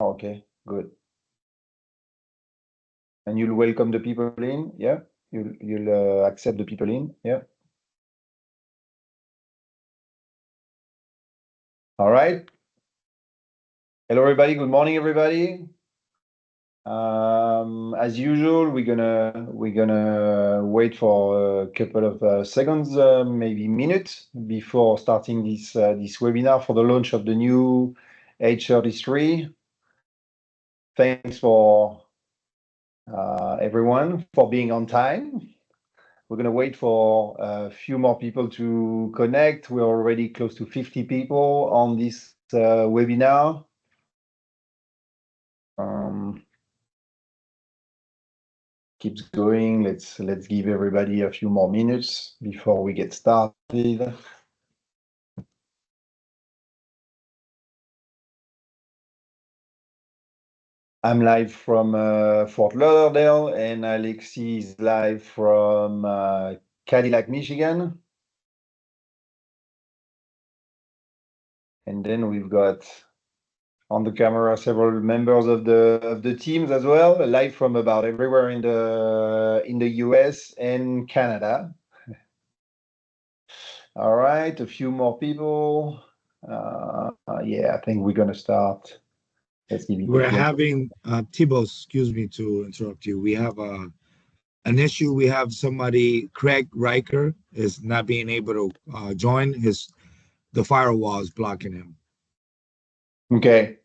Okay, good. And you'll welcome the people in, yeah? You'll accept the people in, yeah? All right. Hello, everybody. Good morning, everybody. As usual, we're gonna wait for a couple of seconds, maybe minutes, before starting this webinar for the launch of the new H33. Thanks for everyone for being on time. We're gonna wait for a few more people to connect. We're already close to 50 people on this webinar. Keeps going. Let's give everybody a few more minutes before we get started. I'm live from Fort Lauderdale, and Alexi is live from Cadillac, Michigan. And then we've got on the camera several members of the teams as well, live from about everywhere in the US and Canada. All right, a few more people. Yeah, I think we're gonna start. Let's give it We're having Thibault, excuse me to interrupt you. We have an issue. We have somebody, Craig Riker, is not being able to join. The firewall is blocking him. Okay.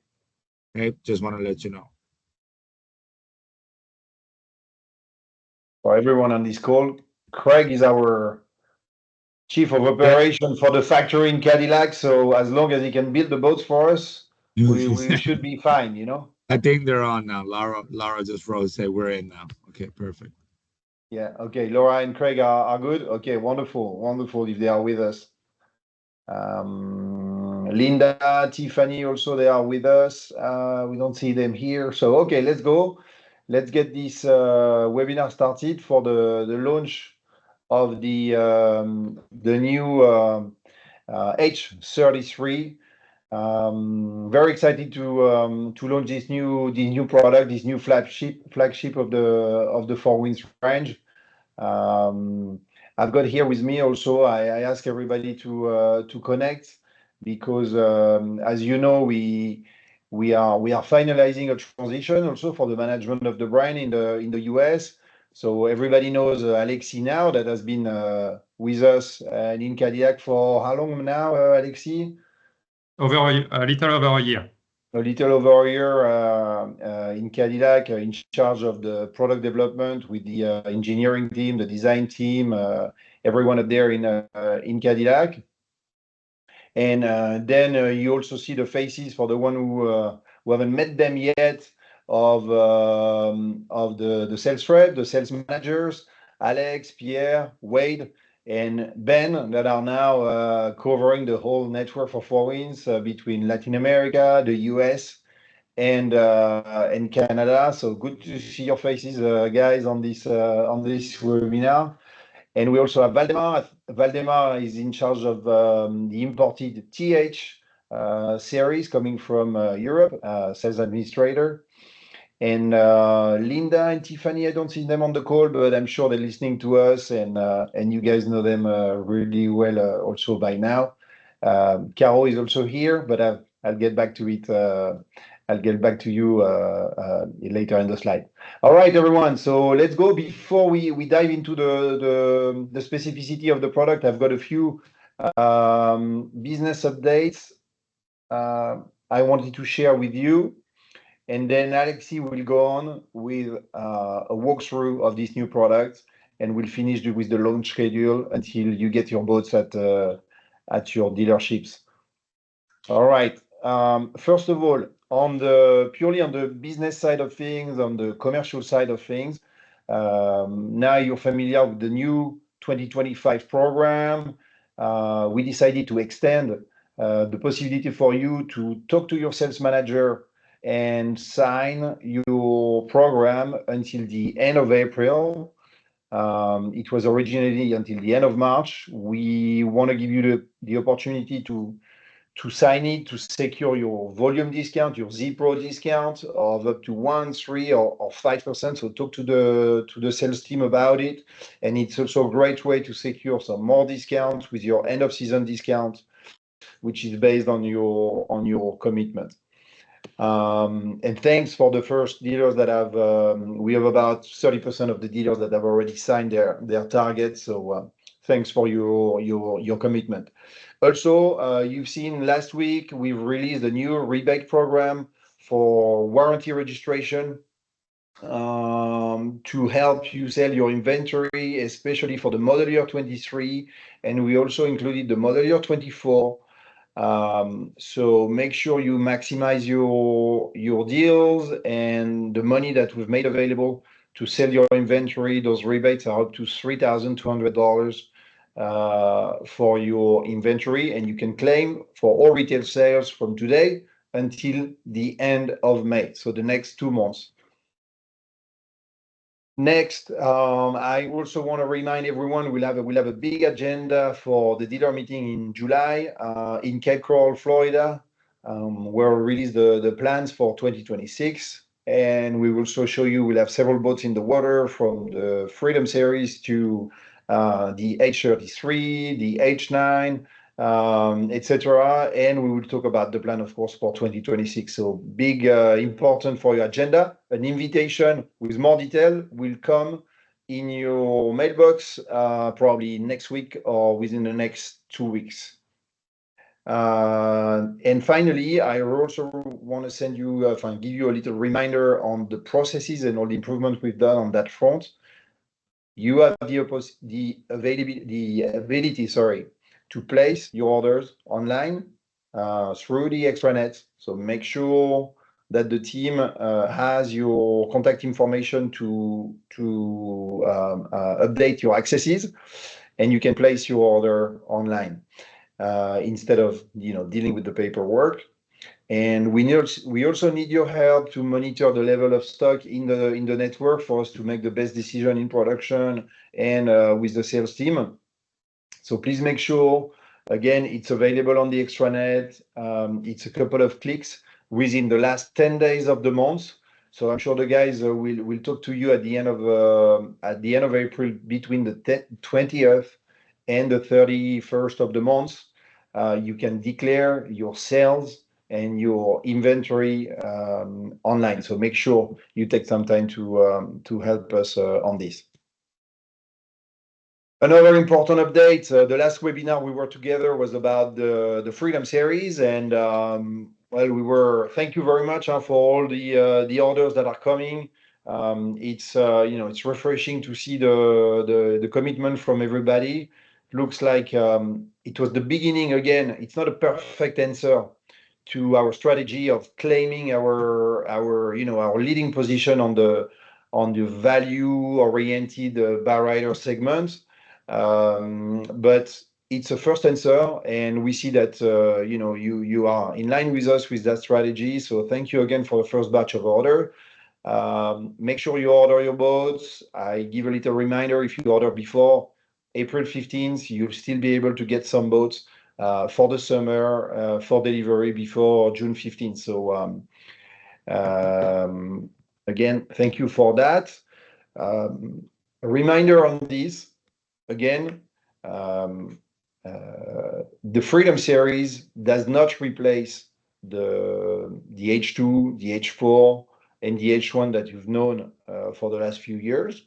Okay, just want to let you know. For everyone on this call, Craig is our chief of operation for the factory in Cadillac. So as long as he can build the boats for us, we should be fine, you know? I think they're on now. Laura just wrote, say we're in now. Okay, perfect. Yeah, okay. Laura and Craig are good. Okay, wonderful if they are with us. Linda, Tiffany also, they are with us. We don't see them here. So, okay, let's go. Let's get this webinar started for the launch of the new H33. Very excited to launch this new product, this new flagship of the Four Winds range. I've got here with me also. I ask everybody to connect because, as you know, we are finalizing a transition also for the management of the brand in the US. So everybody knows Alexi now, that has been with us and in Cadillac for how long now, Alexi? A little over a year. A little over a year in Cadillac, in charge of the product development with the engineering team, the design team, everyone up there in Cadillac. And then you also see the faces for the one who haven't met them yet of the sales rep, the sales managers, Alex, Pierre, Wade, and Ben, that are now covering the whole network for Four Winds between Latin America, the US, and Canada. So good to see your faces, guys, on this webinar. And we also have Valdemar. Valdemar is in charge of the imported TH series coming from Europe, sales administrator. And Linda and Tiffany, I don't see them on the call, but I'm sure they're listening to us, and you guys know them really well also by now. Caro is also here, but I'll get back to it. I'll get back to you later in the slide. All right, everyone. So let's go. Before we dive into the specificity of the product, I've got a few business updates I wanted to share with you. And then Alexi will go on with a walkthrough of this new product, and we'll finish with the launch schedule until you get your boats at your dealerships. All right. First of all, purely on the business side of things, on the commercial side of things, now you're familiar with the new 2025 program. We decided to extend the possibility for you to talk to your sales manager and sign your program until the end of April. It was originally until the end of March. We want to give you the opportunity to to sign it to secure your volume discount, your Z Pro discount of up to 1, 3, or 5%. So talk to the sales team about it. And it's also a great way to secure some more discounts with your end of season discount, which is based on your commitment. And thanks for the first dealers that have. We have about 30% of the dealers that have already signed their targets. So thanks for your commitment. Also, you've seen last week we've released a new rebate program for warranty registration to help you sell your inventory, especially for the model year 23. And we also included the model year 24. So make sure you maximize your deals and the money that we've made available to sell your inventory. Those rebates are up to $3,200 for your inventory, and you can claim for all retail sales from today until the end of May, so the next 2 months. Next, I also want to remind everyone we'll have a big agenda for the dealer meeting in July in Cape Coral, Florida, where we'll release the plans for 2026. And we will also show you, we'll have several boats in the water from the Freedom Series to the H33, the H9, etc. And we will talk about the plan, of course, for 2026. So big, important for your agenda. An invitation with more detail will come in your mailbox probably next week or within the next 2 weeks. And finally, I also want to send you, give you a little reminder on the processes and all the improvements we've done on that front. You have the ability, to place your orders online through the extranet. So make sure that the team has your contact information to update your accesses, and you can place your order online instead of dealing with the paperwork. And we also need your help to monitor the level of stock in the network for us to make the best decision in production and with the sales team. So please make sure, again, it's available on the extranet. It's a couple of clicks within the last 10 days of the month. So I'm sure the guys will talk to you at the end of April, between the 20th and the 31st of the month. You can declare your sales and your inventory online. So make sure you take some time to help us on this. Another important update, the last webinar we were together was about the Freedom Series, and thank you very much for all the orders that are coming. It's refreshing to see the commitment from everybody. Looks like it was the beginning. Again, it's not a perfect answer to our strategy of claiming our leading position on the value-oriented bow rider segment. But it's a first answer, and we see that you are in line with us with that strategy. So thank you again for the first batch of order. Make sure you order your boats. I give a little reminder, if you order before April 15th, you'll still be able to get some boats for the summer for delivery before June 15th. So again, thank you for that. A reminder on this. Again, the Freedom Series does not replace the H2, the H4, and the H1 that you've known for the last few years.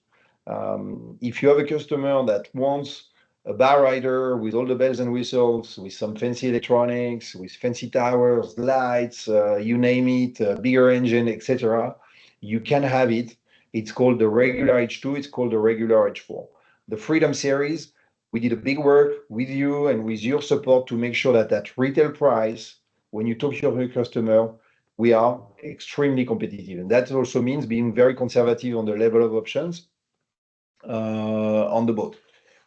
If you have a customer that wants a bow rider with all the bells and whistles, with some fancy electronics, with fancy towers, lights, you name it, bigger engine, etc., you can have it. It's called the regular H2. It's called the regular H4. The Freedom Series, we did a big work with you and with your support to make sure that retail price, when you talk to your customer, we are extremely competitive. And that also means being very conservative on the level of options on the boat.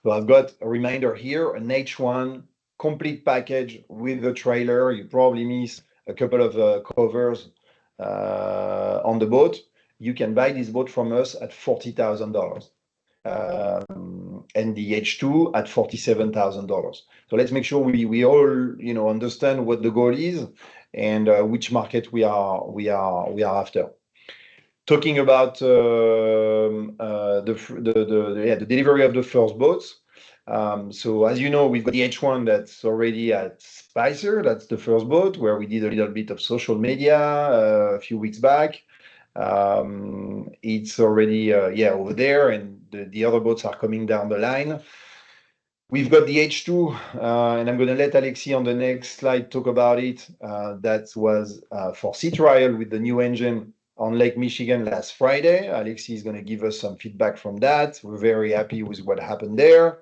So I've got a reminder here, an H1 complete package with the trailer. You probably miss a couple of covers on the boat. You can buy this boat from us at $40,000. the H2 at $47,000. So let's make sure we all understand what the goal is and which market we are after. Talking about the delivery of the first boats. So as you know, we've got the H1 that's already at Spicer. That's the first boat where we did a little bit of social media a few weeks back. It's already over there, and the other boats are coming down the line. We've got the H2, and I'm going to let Alexis on the next slide talk about it. That was for sea trial with the new engine on Lake Michigan last Friday. Alexis is going to give us some feedback from that. We're very happy with what happened there.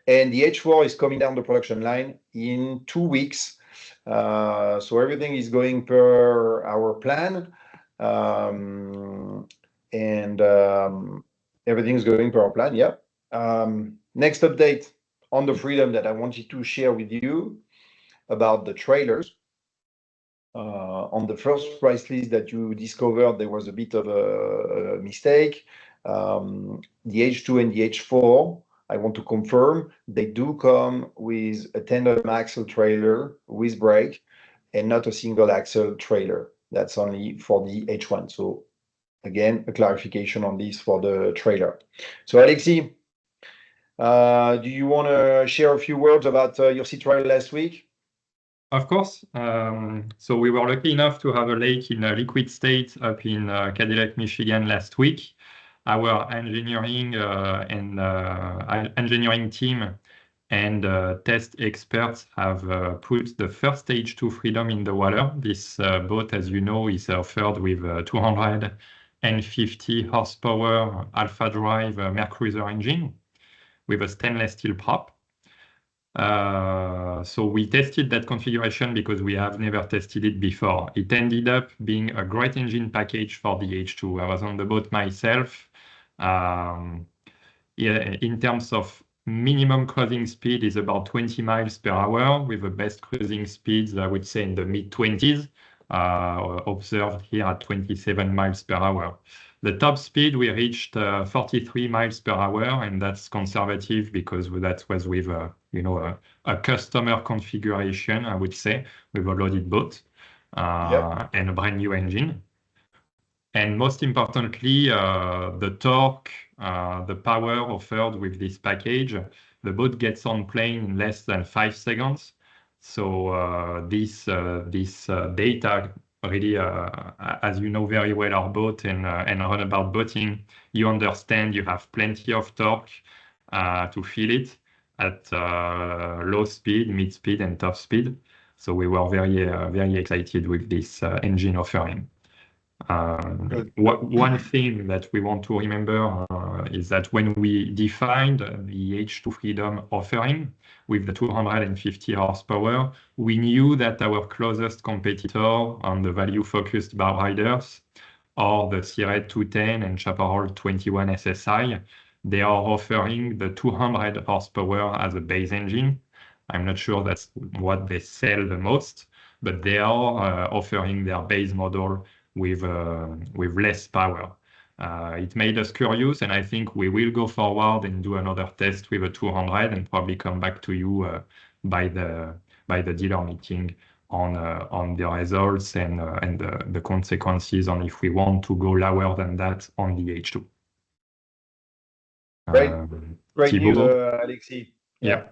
And the H4 is coming down the production line in 2 weeks. So everything is going per our plan. Everything's going per our plan, yeah. Next update on the Freedom that I wanted to share with you about the trailers. On the first price list that you discovered, there was a bit of a mistake. The H2 and the H4, I want to confirm, they do come with a tandem axle trailer with brake and not a single axle trailer. That's only for the H1. So again, a clarification on this for the trailer. So Alexis, do you want to share a few words about your sea trial last week? Of course. So we were lucky enough to have a lake in a liquid state up in Cadillac, Michigan last week. Our engineering team and test experts have put the first H2 Freedom in the water. This boat, as you know, is offered with a 250 horsepower Alpha Drive Mercruiser engine with a stainless steel prop. So we tested that configuration because we have never tested it before. It ended up being a great engine package for the H2. I was on the boat myself. In terms of minimum cruising speed is about 20 miles per hour with the best cruising speeds, I would say in the mid-20s, observed here at 27 miles per hour. The top speed, we reached 43 miles per hour, and that's conservative because that was with a customer configuration, I would say, with a loaded boat and a brand new engine. And most importantly, the torque, the power offered with this package, the boat gets on plane in less than 5 seconds. So this data really, as you know very well our boat and run about boating, you understand you have plenty of torque to feel it at low speed, mid speed, and top speed. So we were very excited with this engine offering. One thing that we want to remember is that when we defined the H2 Freedom offering with the 250 horsepower, we knew that our closest competitor on the value-focused bar riders, or the Seared 210 and Chaparral 21 SSI, they are offering the 200 horsepower as a base engine. I'm not sure that's what they sell the most, but they are offering their base model with less power. It made us curious, and I think we will go forward and do another test with a 200 and probably come back to you by the dealer meeting on the results and the consequences on if we want to go lower than that on the H2. Great news, Alexis. Yeah.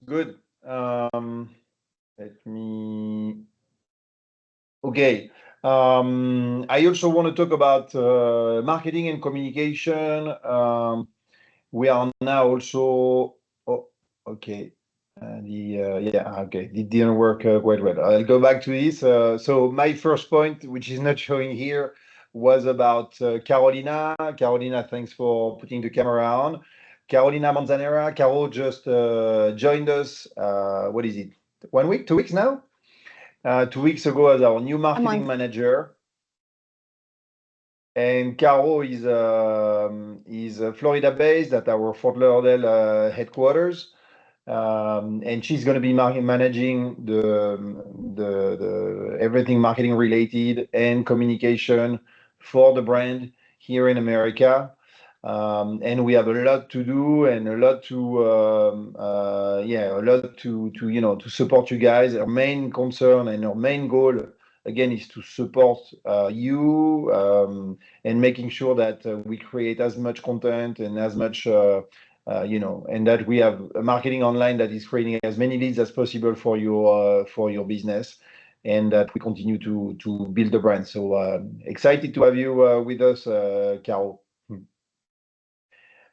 Good. Okay. I also want to talk about marketing and communication. We are now also. Oh, okay. Okay. It didn't work quite well. I'll go back to this. So my first point, which is not showing here, was about Carolina. Carolina, thanks for putting the camera on. Carolina Manzanera. Caro just joined us. What is it? 1 week, 2 weeks now? 2 weeks ago as our new marketing manager. And Caro is Florida-based at our Fort Lauderdale headquarters. And she's going to be managing the everything marketing related and communication for the brand here in America. And we have a lot to do and a lot to to support you guys. Our main concern and our main goal again is to support you and making sure that we create as much content and as much and that we have a marketing online that is creating as many leads as possible for your business, and that we continue to build the brand. So excited to have you with us, Caro.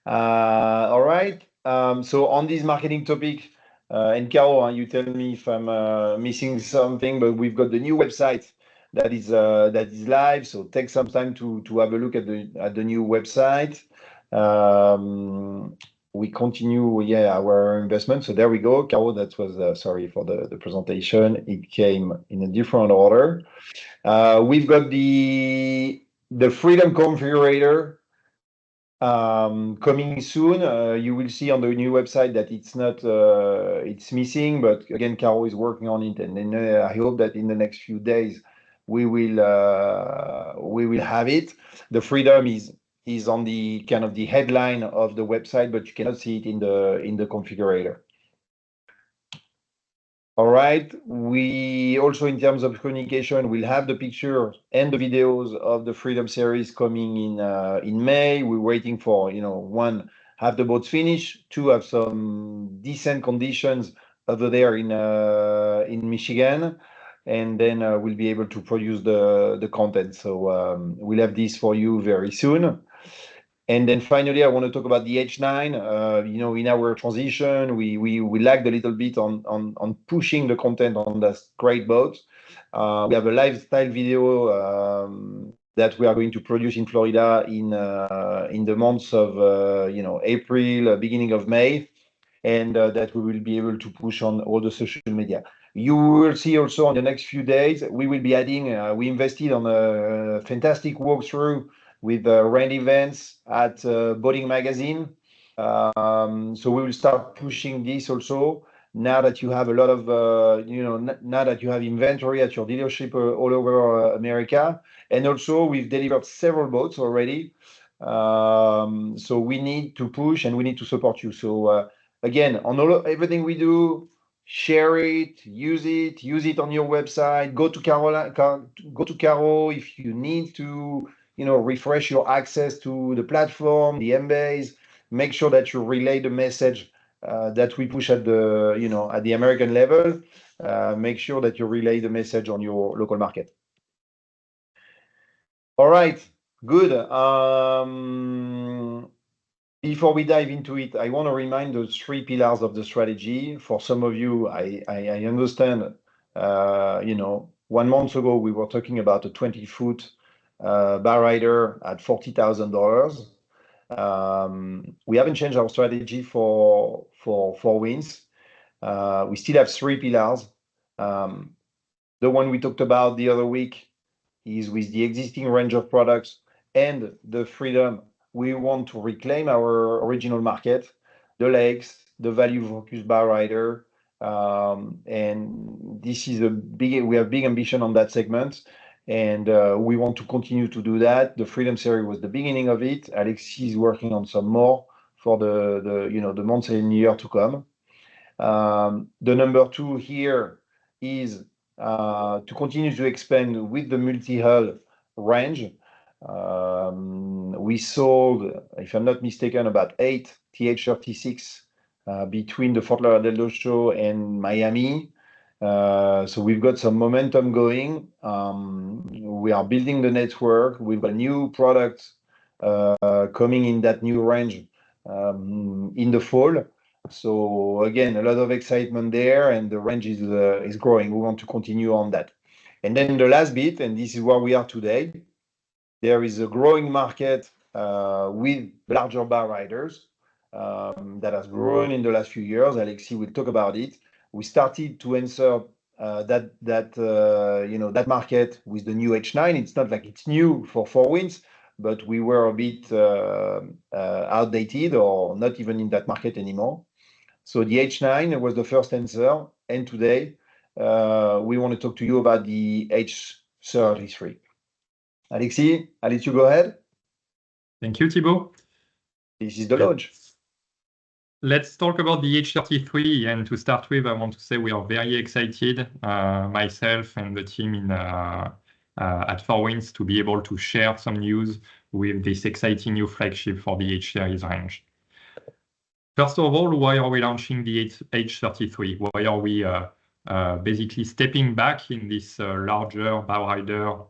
All right. So on this marketing topic, and Caro, you tell me if I'm missing something, but we've got the new website that is live. So take some time to have a look at the new website. We continue, our investment. So there we go, Caro. That was sorry for the presentation. It came in a different order. We've got the Freedom Configurator coming soon. You will see on the new website that it's missing, but again, Caro is working on it, and then I hope that in the next few days we will have it. The Freedom is on the kind of the headline of the website, but you cannot see it in the configurator. All right. We also, in terms of communication, we'll have the picture and the videos of the Freedom series coming in May. We're waiting for, one, have the boats finished, two, have some decent conditions over there in Michigan, and then we'll be able to produce the content. So we'll have this for you very soon. And then finally, I want to talk about the H9. In our transition, we lagged a little bit on pushing the content on this great boat. We have a lifestyle video that we are going to produce in Florida in the months of April, beginning of May, and that we will be able to push on all the social media. You will see also on the next few days, we will be adding, we invested on a fantastic walkthrough with Randy Vance at Boating Magazine. So we will start pushing this also now that you have a lot of, now that you have inventory at your dealership all over America. And also we've delivered several boats already. So we need to push and we need to support you. So again, on everything we do, share it, use it on your website. Go to Caro if you need to, refresh your access to the platform, the Embase. Make sure that you relay the message that we push at the American level. Make sure that you relay the message on your local market. All right, good. Before we dive into it, I want to remind the three pillars of the strategy. For some of you, I understand, 1 month ago, we were talking about a 20-foot bar rider at $40,000. We haven't changed our strategy for 4Winds. We still have three pillars. The one we talked about the other week is with the existing range of products and the Freedom. We want to reclaim our original market, the lakes, the value-focused bar rider, and this is we have big ambition on that segment, and we want to continue to do that. The Freedom series was the beginning of it. Alexis is working on some more for the months and year to come. The number two here is to continue to expand with the multi-hull range. We sold, if I'm not mistaken, about 8 TH36 between the Fort Lauderdale show and Miami. So we've got some momentum going. We are building the network. We've got new products coming in that new range in the fall. So again, a lot of excitement there, and the range is growing. We want to continue on that. And then the last bit, and this is where we are today, there is a growing market with larger bar riders that has grown in the last few years. Alexis will talk about it. We started to answer that market with the new H9. It's not like it's new for 4Winds, but we were a bit outdated or not even in that market anymore. So the H9 was the first answer, and today we want to talk to you about the H33. Alexis, I'll let you go ahead. Thank you, Thibaut. This is the launch. Let's talk about the H33. And to start with, I want to say we are very excited, myself and the team at 4Winds, to be able to share some news with this exciting new flagship for the H series range. First of all, why are we launching the H33? Why are we basically stepping back in this larger bowrider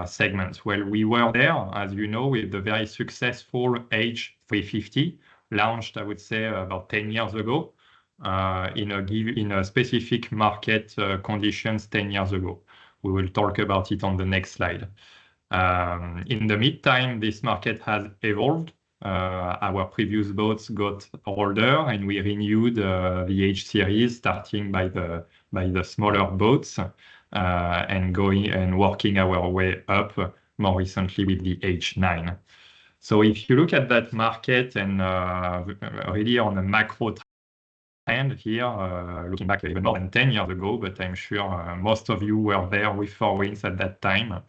segment? Well, we were there, as you know, with the very successful H350, launched, I would say, about 10 years ago, in a specific market conditions 10 years ago. We will talk about it on the next slide. In the meantime, this market has evolved. Our previous boats got older, and we renewed the H series, starting by the smaller boats, and going and working our way up more recently with the H9. So if you look at that market and really on a macro trend here, looking back even more than 10 years ago, but I'm sure most of you were there with 4Winds at that time.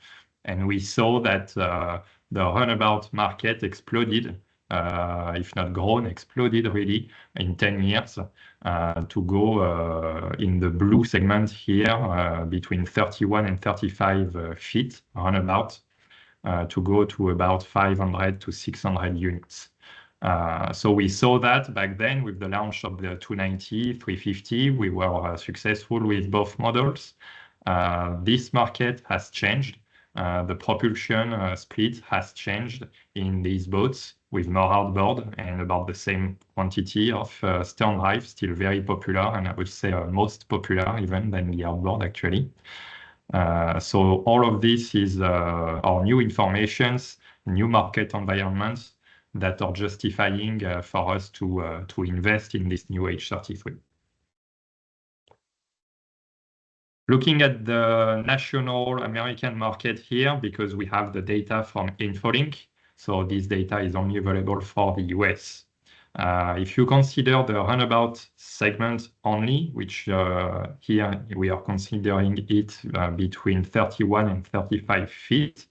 And we saw that the runabout market exploded, if not grown, exploded really in 10 years to go in the blue segment here between 31 and 35 feet runabout to go to about 500 to 600 units. So we saw that back then with the launch of the 290, 350, we were successful with both models. This market has changed. The propulsion split has changed in these boats with more outboard and about the same quantity of stern drive, still very popular, and I would say most popular even than the outboard actually. So all of this is our new informations, new market environments that are justifying for us to invest in this new H33. Looking at the national American market here, because we have the data from InfoLink, so this data is only available for the US. If you consider the runabout segment only, which here we are considering it between 31 and 35 feet,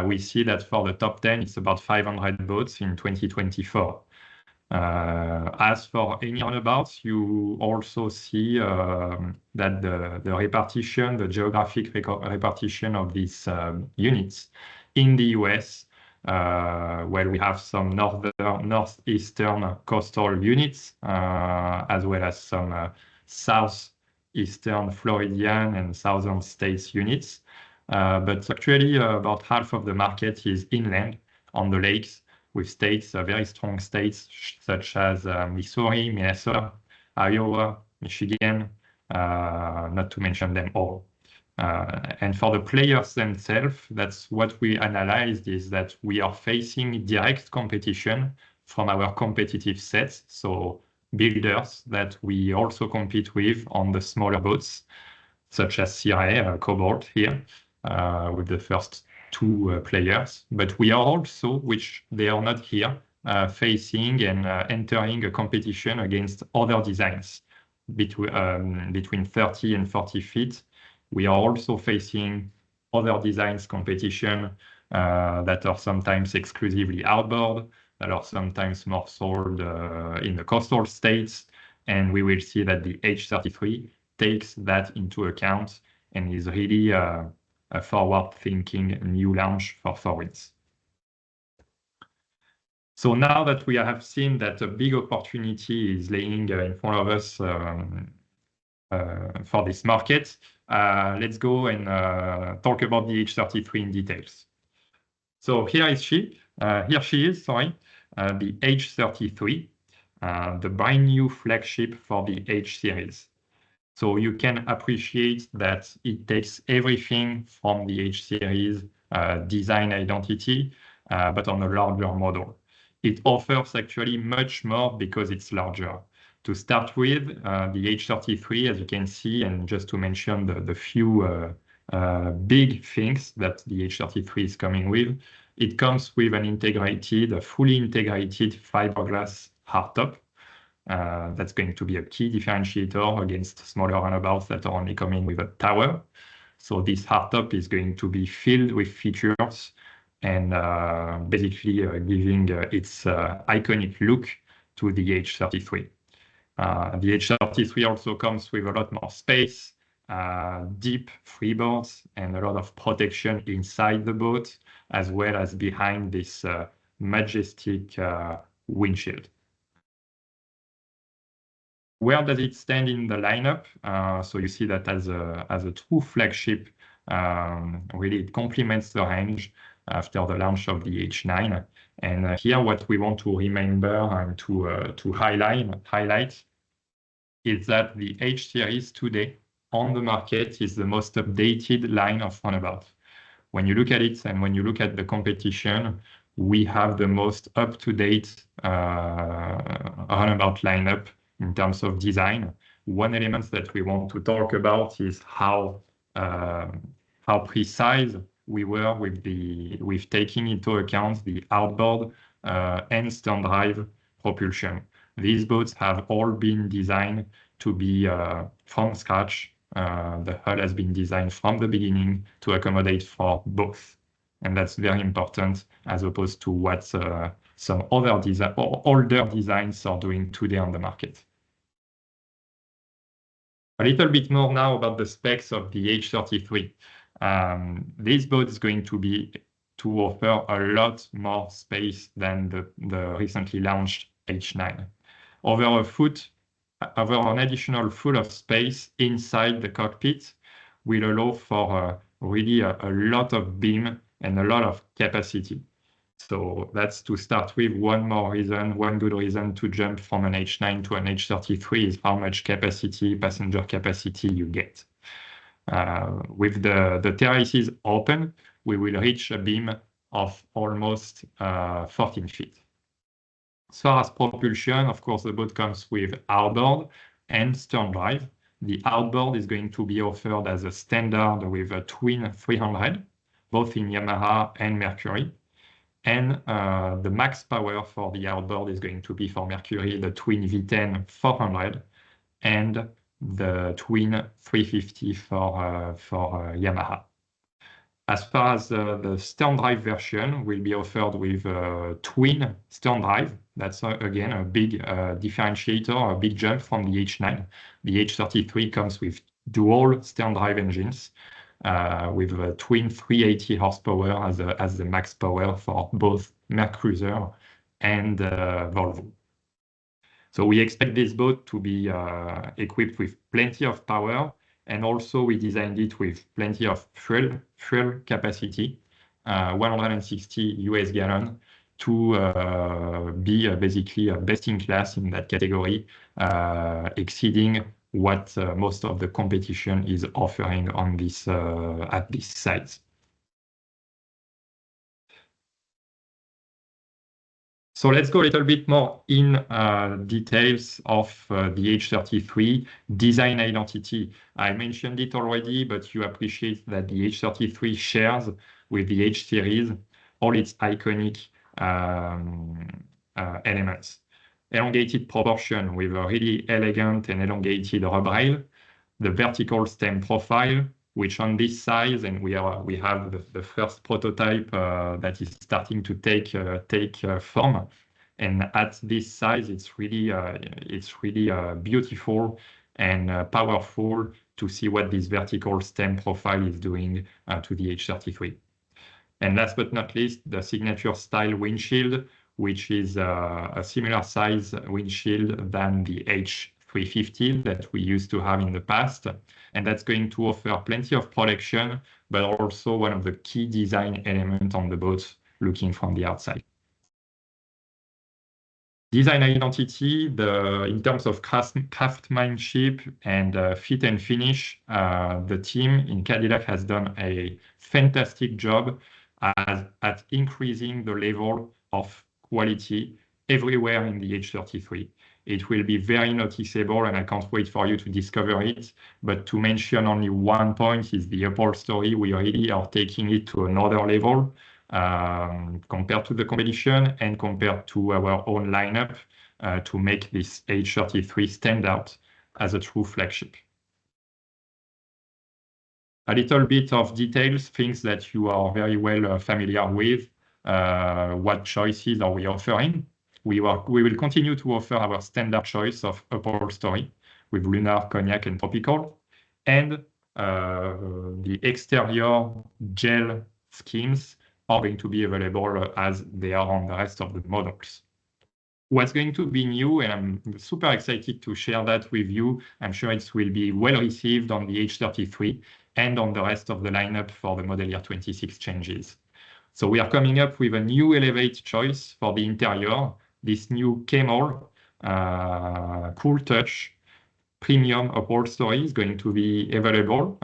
we see that for the top 10, it's about 500 boats in 2024. As for any runabouts, you also see that the repartition, the geographic repartition of these units in the US, where we have some northeastern coastal units, as well as some southeastern Floridian and southern states units. But actually, about half of the market is inland on the lakes, with states, very strong states, such as Missouri, Minnesota, Iowa, Michigan, not to mention them all. And for the players themselves, that's what we analyzed, is that we are facing direct competition from our competitive sets, so builders that we also compete with on the smaller boats, such as Sea Cobalt here, with the first two players. But we are also, which they are not here, facing and entering a competition against other designs between 30 and 40 feet. We are also facing other designs competition that are sometimes exclusively outboard, that are sometimes more sold in the coastal states. And we will see that the H33 takes that into account and is really a forward-thinking new launch for 4Winds. So now that we have seen that a big opportunity is laying in front of us for this market, let's go and talk about the H33 in details. So here she is, sorry, the H33, the brand new flagship for the H series. So you can appreciate that it takes everything from the H series design identity, but on a larger model. It offers actually much more because it's larger. To start with, the H33, as you can see, and just to mention the few big things that the H33 is coming with, it comes with a fully integrated fiberglass hardtop. That's going to be a key differentiator against smaller runabouts that are only coming with a tower. So this hardtop is going to be filled with features and basically giving its iconic look to the H33. The H33 also comes with a lot more space, deep freeboards, and a lot of protection inside the boat, as well as behind this majestic windshield. Where does it stand in the lineup? So you see that as a true flagship, really it complements the range after the launch of the H9. And here, what we want to remember and to highlight is that the H series today on the market is the most updated line of runabout. When you look at it and when you look at the competition, we have the most up-to-date runabout lineup in terms of design. One element that we want to talk about is how precise we were with taking into account the outboard and stern drive propulsion. These boats have all been designed to be from scratch. The hull has been designed from the beginning to accommodate for both. And that's very important as opposed to what some other older designs are doing today on the market. A little bit more now about the specs of the H33. This boat is going to offer a lot more space than the recently launched H9. Over an additional foot of space inside the cockpit will allow for really a lot of beam and a lot of capacity. So that's to start with one good reason to jump from an H9 to an H33 is how much passenger capacity you get. With the terraces open, we will reach a beam of almost 14 feet. As far as propulsion, of course, the boat comes with outboard and stern drive. The outboard is going to be offered as a standard with a twin 300, both in Yamaha and Mercury. And the max power for the outboard is going to be for Mercury, the twin V10 400, and the twin 350 for Yamaha. As far as the stern drive version will be offered with twin stern drive. That's again a big differentiator, a big jump from the H9. The H33 comes with dual stern drive engines with a twin 380 horsepower as the max power for both Mercruiser and Volvo. So we expect this boat to be equipped with plenty of power, and also we designed it with plenty of fuel capacity, 160 US gallon, to be basically a best in class in that category, exceeding what most of the competition is offering on this at this site. So let's go a little bit more in details of the H33 design identity. I mentioned it already, but you appreciate that the H33 shares with the H series all its iconic elements. Elongated proportion with a really elegant and elongated rub rail, the vertical stem profile, which on this size, and we have the first prototype that is starting to take form. And at this size, it's really beautiful and powerful to see what this vertical stem profile is doing to the H33. And last but not least, the signature style windshield, which is a similar size windshield than the H350 that we used to have in the past. And that's going to offer plenty of protection, but also one of the key design elements on the boat looking from the outside. Design identity, in terms of craftsmanship and fit and finish, the team in Cadillac has done a fantastic job at increasing the level of quality everywhere in the H33. It will be very noticeable, and I can't wait for you to discover it. But to mention only one point is the upholstery. We really are taking it to another level compared to the competition and compared to our own lineup to make this H33 stand out as a true flagship. a little bit of details, things that you are very well familiar with. What choices are we offering? We will continue to offer our standard choice of upholstery with lunar, cognac, and tropical, and the exterior gel schemes are going to be available as they are on the rest of the models. What's going to be new, and I'm super excited to share that with you. I'm sure it will be well received on the H33 and on the rest of the lineup for the model year 26 changes. So we are coming up with a new Elevate choice for the interior, this new Camel Cool Touch premium upholstery is going to be available.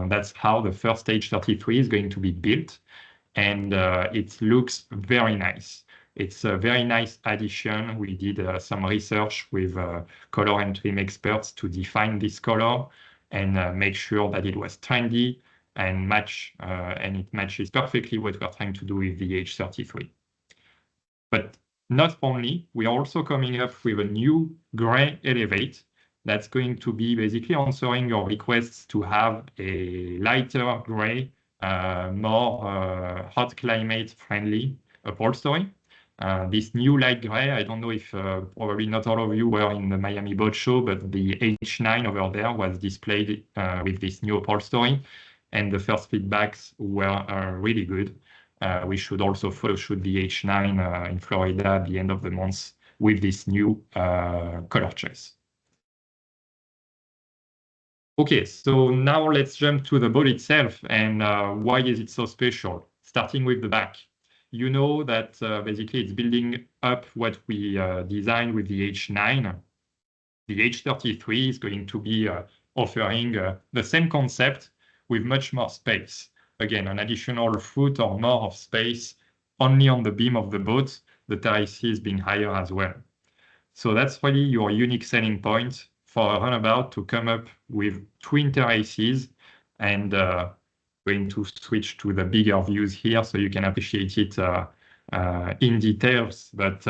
That's how the first H33 is going to be built, and it looks very nice. It's a very nice addition. We did some research with color and trim experts to define this color and make sure that it was trendy and it matches perfectly what we're trying to do with the H33. But not only, we are also coming up with a new gray Elevate that's going to be basically answering your requests to have a lighter gray, more hot climate friendly upholstery. This new light gray, I don't know if probably not all of you were in the Miami Boat Show, but the H9 over there was displayed with this new upholstery, and the first feedbacks were really good. We should also follow the H9 in Florida at the end of the month with this new color choice. Okay, so now let's jump to the boat itself and why is it so special? Starting with the back. You know that basically it's building up what we designed with the H9. The H33 is going to be offering the same concept with much more space. Again, an additional foot or more of space only on the beam of the boat, the terraces being higher as well. So that's really your unique selling point for a runabout to come up with twin terraces, and going to switch to the bigger views here so you can appreciate it in details. But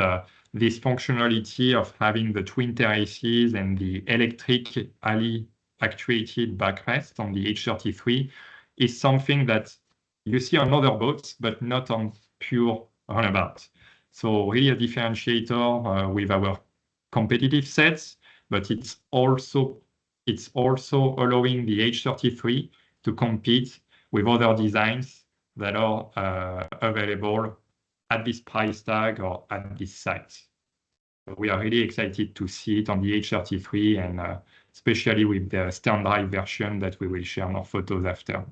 this functionality of having the twin terraces and the electric alley actuated backrest on the H33 is something that you see on other boats, but not on pure runabout. So really a differentiator with our competitive sets, but it's also allowing the H33 to compete with other designs that are available at this price tag or at this site. We are really excited to see it on the H33 and especially with the stern drive version that we will share more photos after.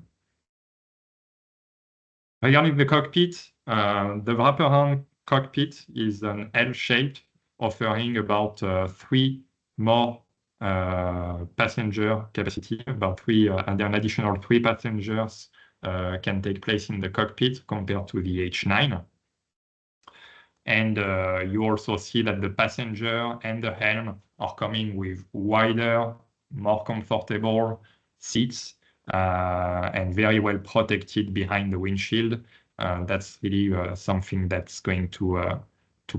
Regarding the cockpit, the wraparound cockpit is an L shape, offering about 3 more passenger capacity, about 3 and an additional 3 passengers can take place in the cockpit compared to the H9. And you also see that the passenger and the helm are coming with wider, more comfortable seats and very well protected behind the windshield. That's really something that's going to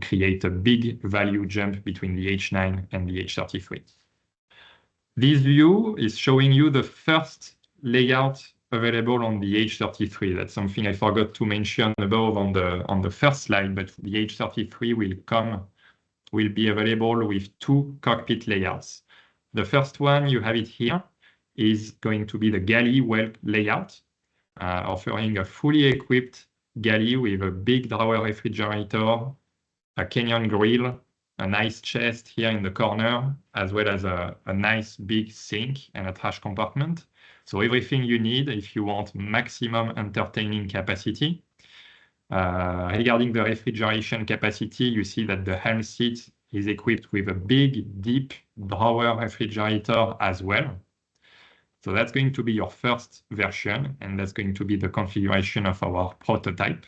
create a big value jump between the H9 and the H33. This view is showing you the first layout available on the H33. That's something I forgot to mention above on the first slide, but the H33 will be available with 2 cockpit layouts. The first one, you have it here, is going to be the galley well layout, offering a fully equipped galley with a big drawer refrigerator, a Kenyon grill, a nice chest here in the corner, as well as a nice big sink and a trash compartment. So everything you need if you want maximum entertaining capacity. Regarding the refrigeration capacity, you see that the helm seat is equipped with a big, deep drawer refrigerator as well. So that's going to be your first version, and that's going to be the configuration of our prototype.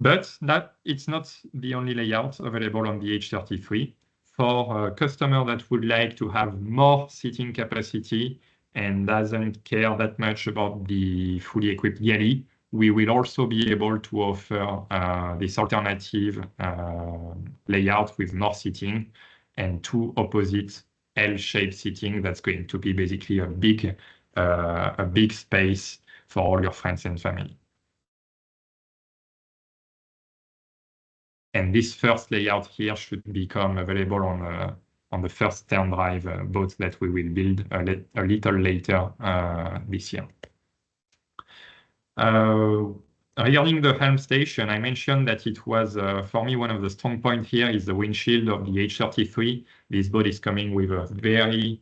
But it's not the only layout available on the H33. For a customer that would like to have more seating capacity and doesn't care that much about the fully equipped galley, we will also be able to offer this alternative layout with more seating and 2 opposite L-shaped seating. That's going to be basically a big a big space for all your friends and family. And this first layout here should become available on the first stern drive boat that we will build a little later this year. Regarding the helm station, I mentioned that it was, for me, one of the strong points here is the windshield of the H33. This boat is coming with a very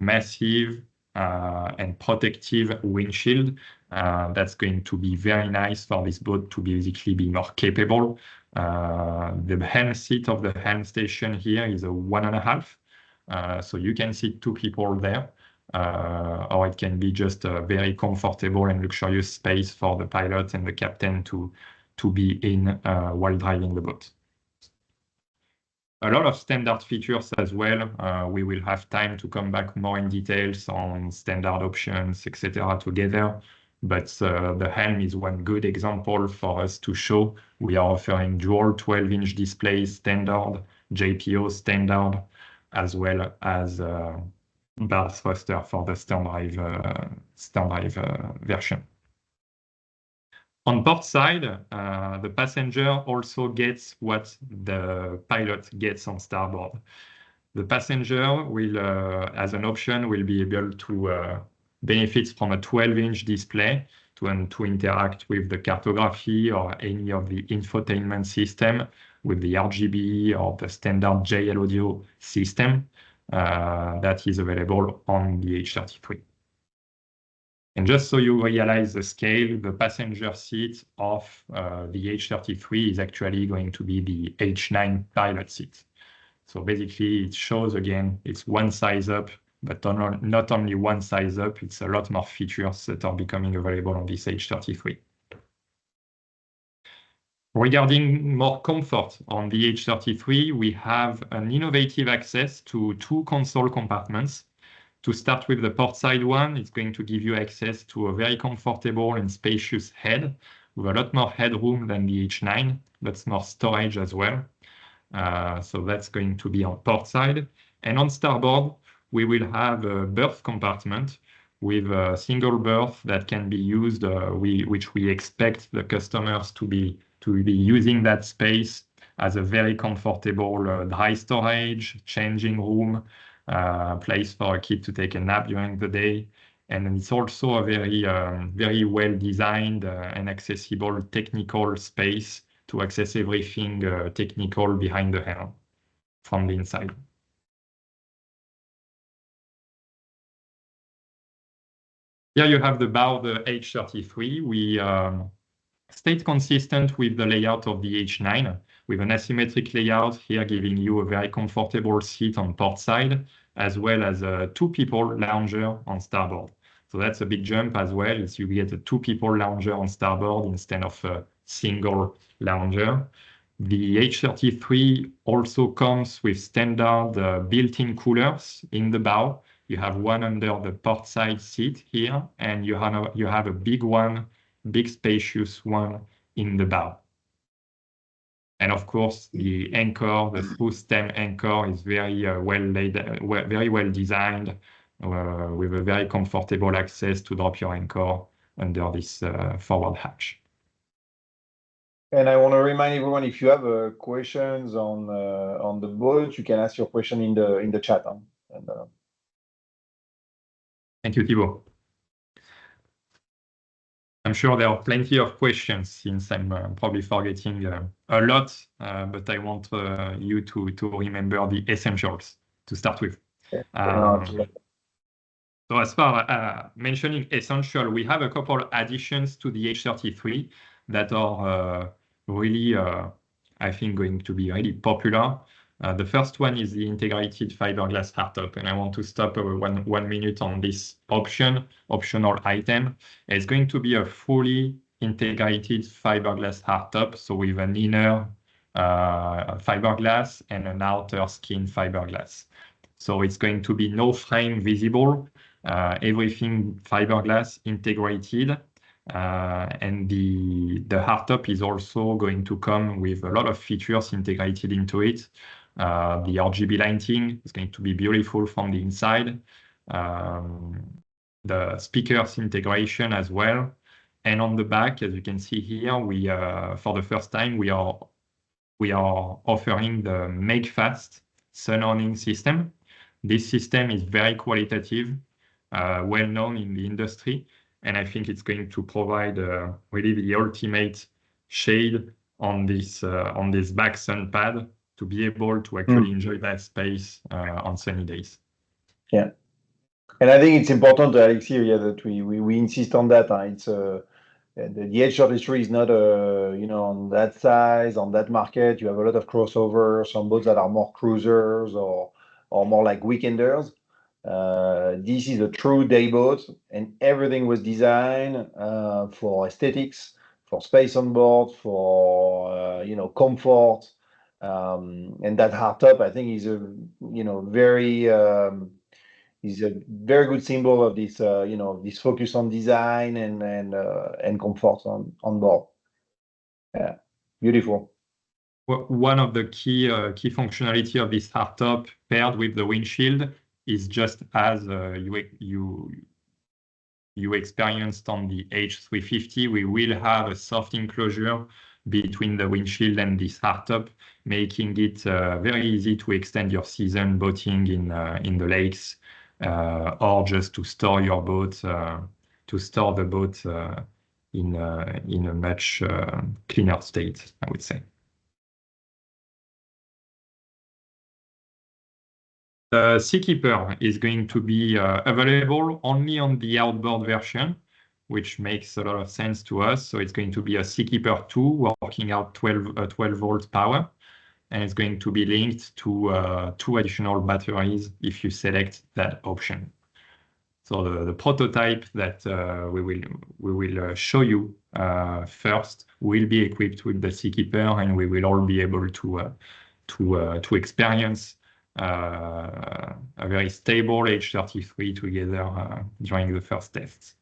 massive and protective windshield. That's going to be very nice for this boat to basically be more capable. The helm seat of the helm station here is a 1.5. So you can sit 2 people there. Or it can be just a very comfortable and luxurious space for the pilot and the captain to be in while driving the boat. A lot of standard features as well. We will have time to come back more in details on standard options, etc. together. But the helm is one good example for us to show. We are offering dual 12-inch displays, standard, JPO standard, as well as bar thruster for the stern drive version. On port side, the passenger also gets what the pilot gets on starboard. The passenger will, as an option, will be able to benefit from a 12-inch display to interact with the cartography or any of the infotainment system with the RGB or the standard JL audio system that is available on the H33. And just so you realize the scale, the passenger seat of the H33 is actually going to be the H9 pilot seat. So basically it shows again, it's one size up, but not only one size up, it's a lot more features that are becoming available on this H33. Regarding more comfort on the H33, we have an innovative access to 2 console compartments. To start with the port side one, it's going to give you access to a very comfortable and spacious head with a lot more headroom than the H9, but more storage as well. So that's going to be on port side. And on starboard, we will have a berth compartment with a single berth that can be used, which we expect the customers to be using that space as a very comfortable dry storage, changing room, place for a kid to take a nap during the day. And it's also a very well designed and accessible technical space to access everything technical behind the helm from the inside. Here you have the bow of the H33. We stayed consistent with the layout of the H9 with an asymmetric layout here, giving you a very comfortable seat on port side, as well as a 2-people lounger on starboard. So that's a big jump as well, is you get a 2-people lounger on starboard instead of a single lounger. The H33 also comes with standard built-in coolers in the bow. You have one under the port side seat here, and you have a big spacious one in the bow. And of course, the anchor, the through stem anchor, is very very well designed with a very comfortable access to drop your anchor under this forward hatch. And I want to remind everyone, if you have questions on the boat, you can ask your question in the chat. Thank you, Thibaut. I'm sure there are plenty of questions since I'm probably forgetting a lot, but I want you to remember the essentials to start with. So as far as mentioning essential, we have a couple additions to the H33 that are really, I think, going to be really popular. The first one is the integrated fiberglass hardtop, and I want to stop 1 minute on this optional item. It's going to be a fully integrated fiberglass hardtop, so with an inner fiberglass and an outer skin fiberglass. So it's going to be no frame visible, everything fiberglass integrated. And the hardtop is also going to come with a lot of features integrated into it. The RGB lighting is going to be beautiful from the inside. the speakers integration as well. And on the back, as you can see here, we for the first time we are offering the Make Fast sun awning system. This system is very qualitative, well known in the industry, and I think it's going to provide really the ultimate shade on this back sun pad to be able to actually enjoy that space on sunny days. Yeah. And I think it's important, Alex, here, yeah, that we insist on that. It's the H33 is not on that size, on that market. You have a lot of crossovers, some boats that are more cruisers or more like weekenders. This is a true day boat, and everything was designed for aesthetics, for space on board, for comfort. And that hardtop, I think, is a very good symbol of this this focus on design and comfort on board. Yeah, beautiful. One of the key functionality of this hardtop paired with the windshield is just as you experienced on the H350. We will have a soft enclosure between the windshield and this hardtop, making it very easy to extend your season boating in the lakes or just to store your boat, to store the boat in a much cleaner state, I would say. The Seakeeper is going to be available only on the outboard version, which makes a lot of sense to us. So it's going to be a Seakeeper 2 working out 12 volt power, and it's going to be linked to 2 additional batteries if you select that option. So the prototype that we will show you first will be equipped with the Seakeeper, and we will all be able to experience a very stable H33 together during the first tests.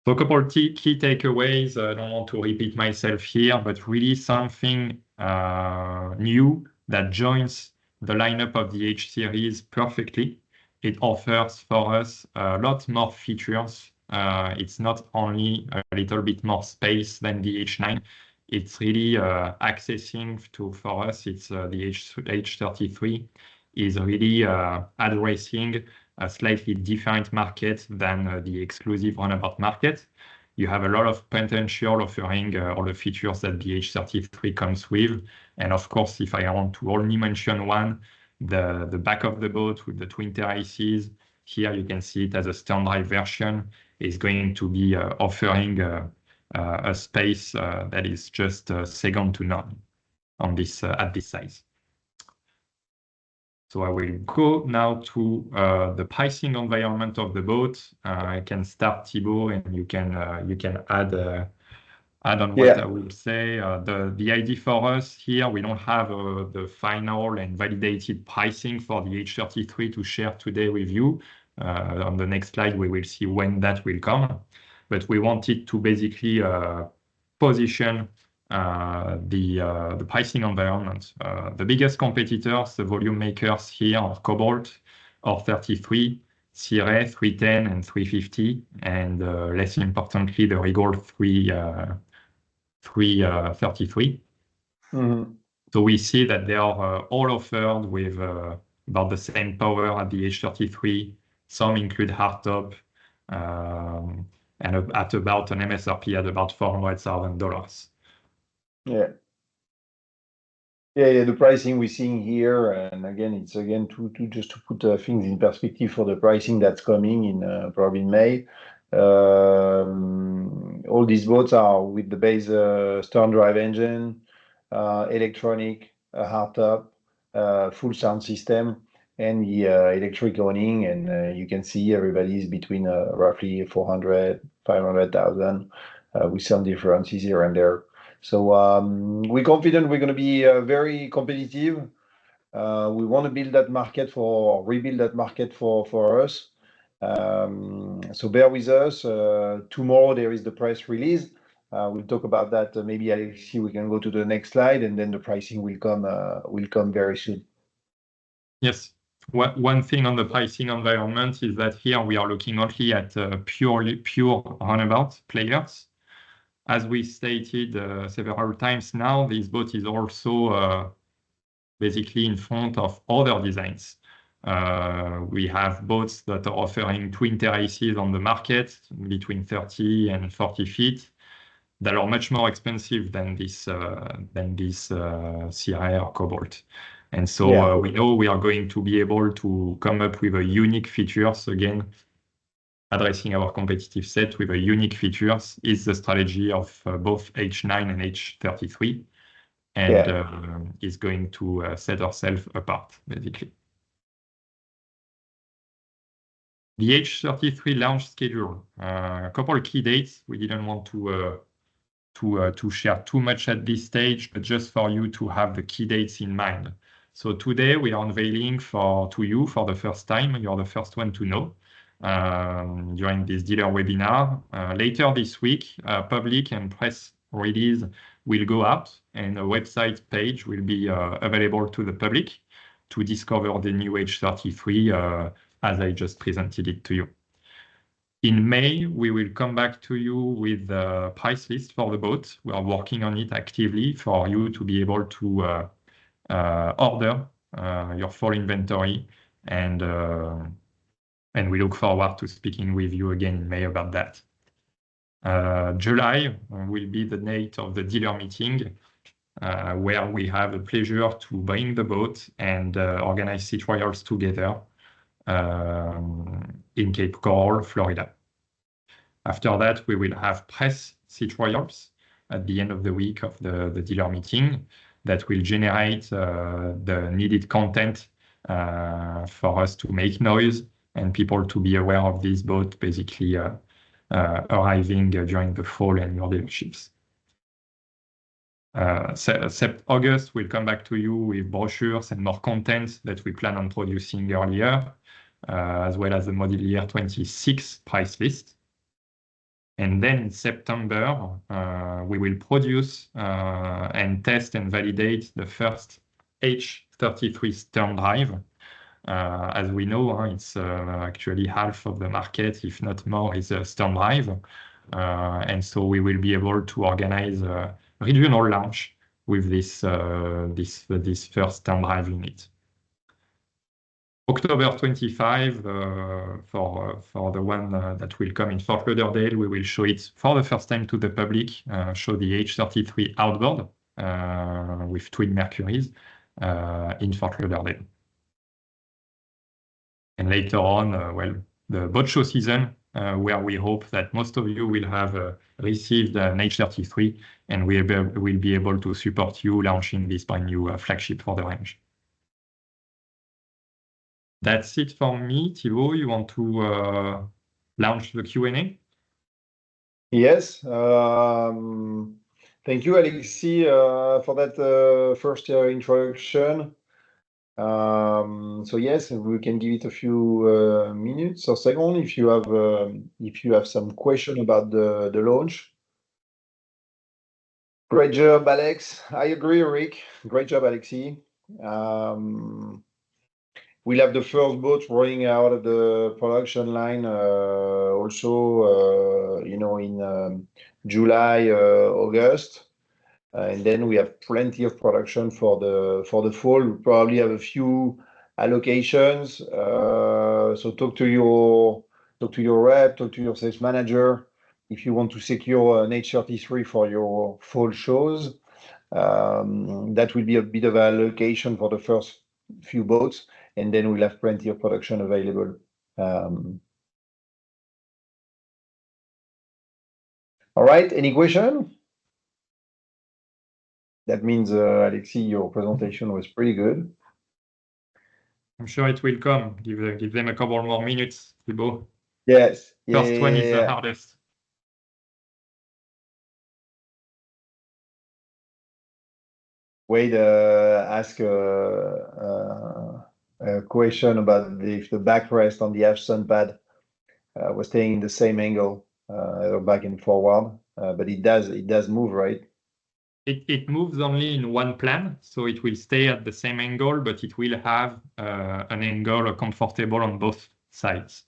So a couple of key takeaways. I don't want to repeat myself here, but really something new that joins the lineup of the H series perfectly. It offers for us a lot more features. It's not only a little bit more space than the H9. It's really accessing for us. It's the H33 is really addressing a slightly different market than the exclusive runabout market. You have a lot of potential offering all the features that the H33 comes with. And of course, if I want to only mention one, the back of the boat with the twin terraces, here you can see it as a sterndrive version, is going to be offering a space that is just second to none on this at this size. So I will go now to the pricing environment of the boat. I can start, Thibaut, and you can add on what I will say. The idea for us here, we don't have the final and validated pricing for the H33 to share today with you. On the next slide, we will see when that will come. But we wanted to basically position the pricing environment. The biggest competitors, the volume makers here are Cobalt, H33, Sea Ray 310 and 350, and less importantly, the Regal 333. So we see that they are all offered with about the same power at the H33. Some include hardtop, and at about an MSRP at about $400,000. Yeah. The pricing we're seeing here, and again, it's to just to put things in perspective for the pricing that's coming in probably in May. All these boats are with the base stern drive engine, electronic, hardtop, full sound system, and the electric awning, and you can see everybody's between roughly 400, 500,000 with some differences here and there. So we're confident we're going to be very competitive. We want to rebuild that market for us. So bear with us. Tomorrow there is the press release. We'll talk about that. Maybe Alexis, we can go to the next slide, and then the pricing will come very soon. Yes. One thing on the pricing environment is that here we are looking only at pure runabout players. As we stated several times now, this boat is also basically in front of other designs. We have boats that are offering twin terraces on the market between 30 and 40 feet that are much more expensive than this Sea or Cobalt. And so we know we are going to be able to come up with a unique features, again, addressing our competitive set with a unique features is the strategy of both H9 and H33, and is going to set ourselves apart, basically. The H33 launch schedule, a couple of key dates. We didn't want to share too much at this stage, but just for you to have the key dates in mind. So today we are unveiling to you for the first time. You're the first one to know during this dealer webinar. Later this week, public and press release will go out, and a website page will be available to the public to discover the new H33 as I just presented it to you. In May, we will come back to you with the price list for the boat. We are working on it actively for you to be able to order your full inventory, and we look forward to speaking with you again in May about that. July will be the date of the dealer meeting, where we have the pleasure to bring the boat and organize sea trials together in Cape Coral, Florida. After that, we will have press sea trials at the end of the week of the dealer meeting that will generate the needed content for us to make noise and people to be aware of this boat basically arriving during the fall and your dealerships. August, we'll come back to you with brochures and more content that we plan on producing earlier, as well as the model year 26 price list. And then in September, we will produce and test and validate the first H33 stern drive. As we know, it's actually half of the market, if not more, is a stern drive. And so we will be able to organize a regional launch with this first stern drive unit. October 25, for the one that will come in Fort Lauderdale, we will show it for the first time to the public, show the H33 outboard with twin Mercuries in Fort Lauderdale. And later on, the boat show season, where we hope that most of you will have received an H33, and we'll be able to support you launching this brand new flagship for the range. That's it for me. Thibaut, you want to launch the Q&A? Yes. Thank you, Alexis, for that first introduction. So yes, we can give it a few minutes or seconds if you have some question about the launch. Great job, Alex. I agree, Rick. Great job, Alexis. We'll have the first boat rolling out of the production line also, in July, August. And then we have plenty of production for the fall. We probably have a few allocations. So talk to your rep, talk to your sales manager if you want to secure an H33 for your fall shows. That will be a bit of allocation for the first few boats, and then we'll have plenty of production available. All right, any question? That means, Alexis, your presentation was pretty good. I'm sure it will come. Give them a couple more minutes, Thibaut. Yes. First one is the hardest. Wade asked a question about if the backrest on the aft sun pad was staying in the same angle back and forward, but it does move, right? it moves only in one plane, so it will stay at the same angle, but it will have an angle comfortable on both sides.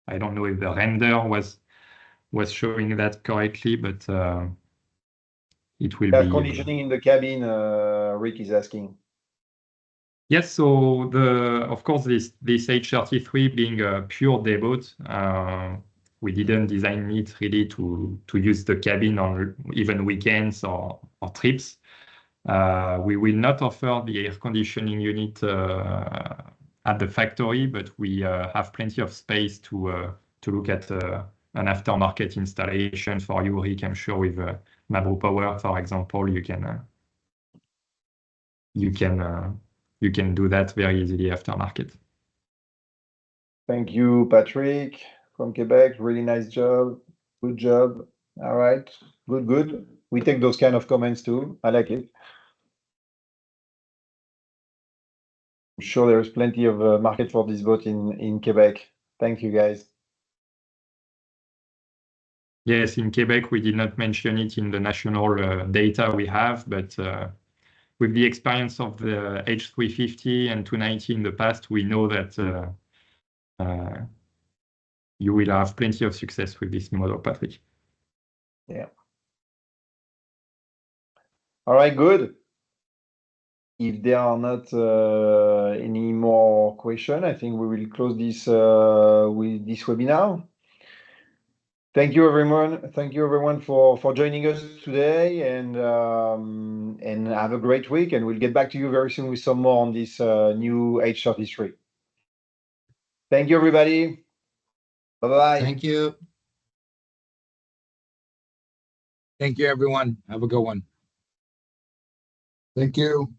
I don't know if the render was showing that correctly, but it will Air be. conditioning in the cabin, Rick is asking. Yes, so of course this H33 being a pure debut, we didn't design it really to use the cabin on even weekends or trips. We will not offer the air conditioning unit at the factory, but we have plenty of space to look at an aftermarket installation for you, Rick. I'm sure with Mabro Power, for example, you can do that very easily aftermarket. Thank you, Patrick from Quebec. Really nice job. Good job. All right. Good. We take those kind of comments too. I like it. I'm sure there is plenty of market for this boat in Quebec. Thank you, guys. Yes, in Quebec, we did not mention it in the national data we have, but with the experience of the H350 and 290 in the past, we know that you will have plenty of success with this model, Patrick. Yeah. All right, good. If there are not any more questions, I think we will close this with this webinar. Thank you, everyone. Thank you, everyone, for joining us today, and have a great week. And we'll get back to you very soon with some more on this new H33. Thank you, everybody. Bye-bye. Thank you. Thank you, everyone. Have a good one. Thank you.